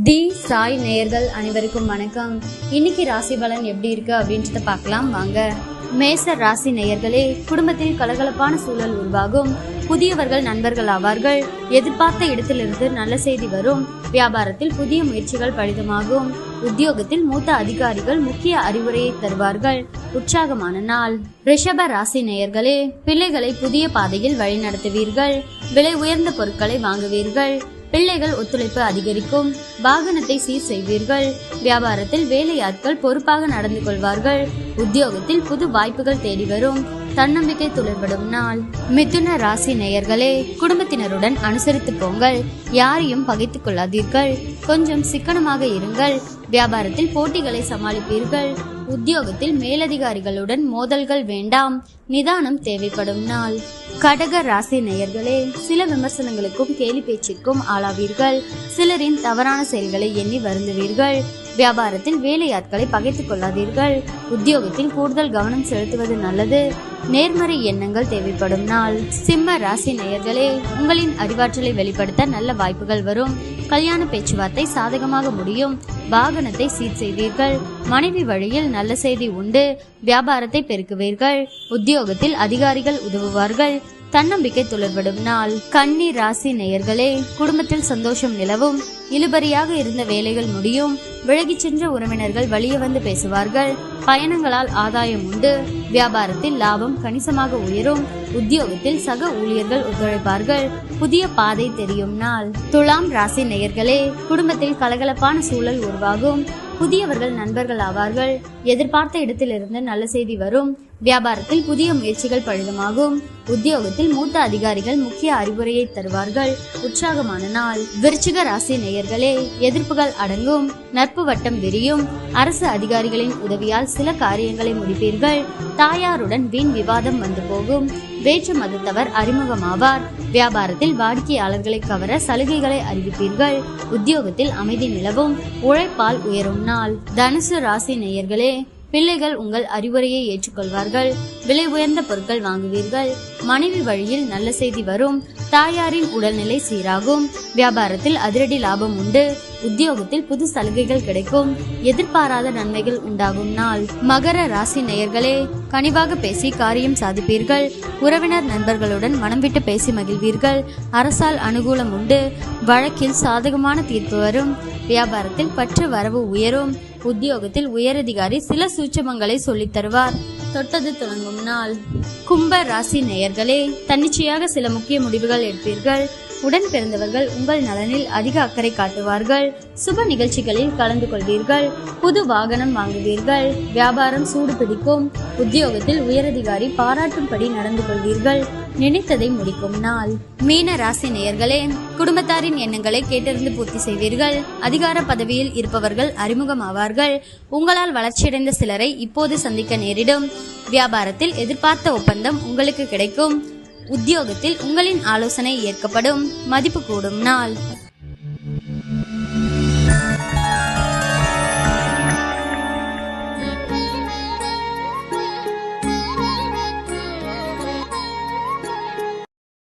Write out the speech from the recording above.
தி சாய் நேயர்கள் அனைவருக்கும் வணக்கம். இன்னைக்கு ராசி பலன் எப்படி இருக்கு அப்படின்றத பார்க்கலாம் வாங்க. மேச ராசி நேயர்களே, குடும்பத்தில் கலகலப்பான சூழல் உருவாகும். புதியவர்கள் நண்பர்கள் ஆவார்கள். எதிர்பார்த்த இடத்திலிருந்து நல்ல செய்தி வரும். வியாபாரத்தில் புதிய முயற்சிகள் பலிதமாகும். உத்தியோகத்தில் மூத்த அதிகாரிகள் முக்கிய அறிவுரையை தருவார்கள். உற்சாகமான நாள். ரிஷப ராசி நேயர்களே, பிள்ளைகளை புதிய பாதையில் வழிநடத்துவீர்கள். விலை உயர்ந்த பொருட்களை வாங்குவீர்கள். பிள்ளைகள் ஒத்துழைப்பு அதிகரிக்கும். வாகனத்தை சீர் செய்வீர்கள். வியாபாரத்தில் வேலையாட்கள் பொறுப்பாக நடந்து கொள்வார்கள். உத்தியோகத்தில் புது வாய்ப்புகள் தேடி வரும். தன்னம்பிக்கை துளிர்விடும் நாள். மிதுன ராசி நேயர்களே, குடும்பத்தினருடன் அனுசரித்து போங்கள். யாரையும் பகைத்துக் கொள்ளாதீர்கள். கொஞ்சம் சிக்கனமாக இருங்கள். வியாபாரத்தில் போட்டிகளை சமாளிப்பீர்கள். உத்தியோகத்தில் மேலதிகாரிகளுடன் மோதல்கள் வேண்டாம். நிதானம் தேவைப்படும் நாள். கடக ராசி நேயர்களே, சில விமர்சனங்களுக்கும் கேலி பேச்சுக்கும் ஆளாவீர்கள். சிலரின் தவறான செயல்களை எண்ணி வருந்துவீர்கள். வியாபாரத்தில் வேலையாட்களை பகைத்துக் கொள்ளாதீர்கள். உத்தியோகத்தில் கூடுதல் கவனம் செலுத்துவது நல்லது. நேர்மறை எண்ணங்கள் தேவைப்படும் நாள். சிம்ம ராசி நேயர்களே, உங்களின் அறிவாற்றலை வெளிப்படுத்த நல்ல வாய்ப்புகள் வரும். கல்யாண பேச்சுவார்த்தை சாதகமாக முடியும். வாகனத்தை சீர் செய்வீர்கள். மனைவி வழியில் நல்ல செய்தி உண்டு. வியாபாரத்தை பெருக்குவீர்கள். உத்தியோகத்தில் அதிகாரிகள் உதவுவார்கள். தன்னம்பிக்கை துளிர்விடும் நாள். கன்னி ராசி நேயர்களே, குடும்பத்தில் சந்தோஷம் நிலவும். இழுபறியாக இருந்த வேலைகள் முடியும். விலகி சென்ற உறவினர்கள் வழியே வந்து பேசுவார்கள். பயணங்களால் ஆதாயம் உண்டு. வியாபாரத்தில் லாபம் கணிசமாக உயரும். உத்தியோகத்தில் சக ஊழியர்கள் ஒத்துழைப்பார்கள். புதிய பாதை தெரியும் நாள். துலாம் ராசி நேயர்களே, குடும்பத்தில் கலகலப்பான சூழல் உருவாகும். புதியவர்கள் நண்பர்கள் ஆவார்கள். எதிர்பார்த்த இடத்திலிருந்து நல்ல செய்தி வரும். வியாபாரத்தில் புதிய முயற்சிகள் பலிதமாகும். உத்தியோகத்தில் மூத்த அதிகாரிகள் முக்கிய அறிவுரையை தருவார்கள். உற்சாகமான நாள். விருச்சிக ராசி நேயர்களே, எதிர்ப்புகள் அடங்கும். நட்பு வட்டம் விரியும். அரசு அதிகாரிகளின் உதவியால் சில காரியங்களை முடிப்பீர்கள். தாயாருடன் வீண் விவாதம் வந்து போகும். வேற்று மதத்தவர் அறிமுகமாவார். வியாபாரத்தில் வாடிக்கையாளர்களை கவர சலுகைகளை அறிவிப்பீர்கள். உத்தியோகத்தில் அமைதி நிலவும். உழைப்பால் உயரும் நாள். தனுசு ராசி நேயர்களே, பிள்ளைகள் உங்கள் அறிவுரையை ஏற்றுக்கொள்வார்கள். விலை உயர்ந்த பொருட்கள் வாங்குவீர்கள். மனைவி வழியில் நல்ல செய்தி வரும். தாயாரின் உடல்நிலை சீராகும். வியாபாரத்தில் அதிரடி லாபம் உண்டு. உத்தியோகத்தில் புது சலுகைகள் கிடைக்கும். எதிர்பாராத நன்மைகள் உண்டாகும் நாள். மகர ராசி நேயர்களே, கனிவாக பேசி காரியம் சாதிப்பீர்கள். உறவினர் நண்பர்களுடன் மனம் விட்டு பேசி மகிழ்வீர்கள். அரசால் அனுகூலம் உண்டு. வழக்கில் சாதகமான தீர்ப்பு வரும். வியாபாரத்தில் பற்று வரவு உயரும். உத்தியோகத்தில் உயரதிகாரி சில சூட்சமங்களை சொல்லித் தருவார். தொட்டது தொடங்கும் நாள். கும்ப ராசி நேயர்களே, தன்னிச்சையாக சில முக்கிய முடிவுகள் எடுப்பீர்கள். உடன் பிறந்தவர்கள் உங்கள் நலனில் அதிக அக்கறை காட்டுவார்கள். சுப நிகழ்ச்சிகளில் கலந்து கொள்வீர்கள். புது வாகனம் வாங்குவீர்கள். வியாபாரம் சூடு பிடிக்கும். உத்தியோகத்தில் உயரதிகாரி பாராட்டும்படி நடந்து கொள்வீர்கள். நினைத்ததை முடிக்கும் நாள். மீன ராசி நேயர்களே, குடும்பத்தாரின் எண்ணங்களை கேட்டறிந்து பூர்த்தி செய்வீர்கள். அதிகார பதவியில் இருப்பவர்கள் அறிமுகமாவார்கள். உங்களால் வளர்ச்சியடைந்த சிலரை இப்போது சந்திக்க நேரிடும். வியாபாரத்தில் எதிர்பார்த்த ஒப்பந்தம் உங்களுக்கு கிடைக்கும். உத்தியோகத்தில் உங்களின் ஆலோசனை ஏற்கப்படும். மதிப்பு கூடும் நாள்.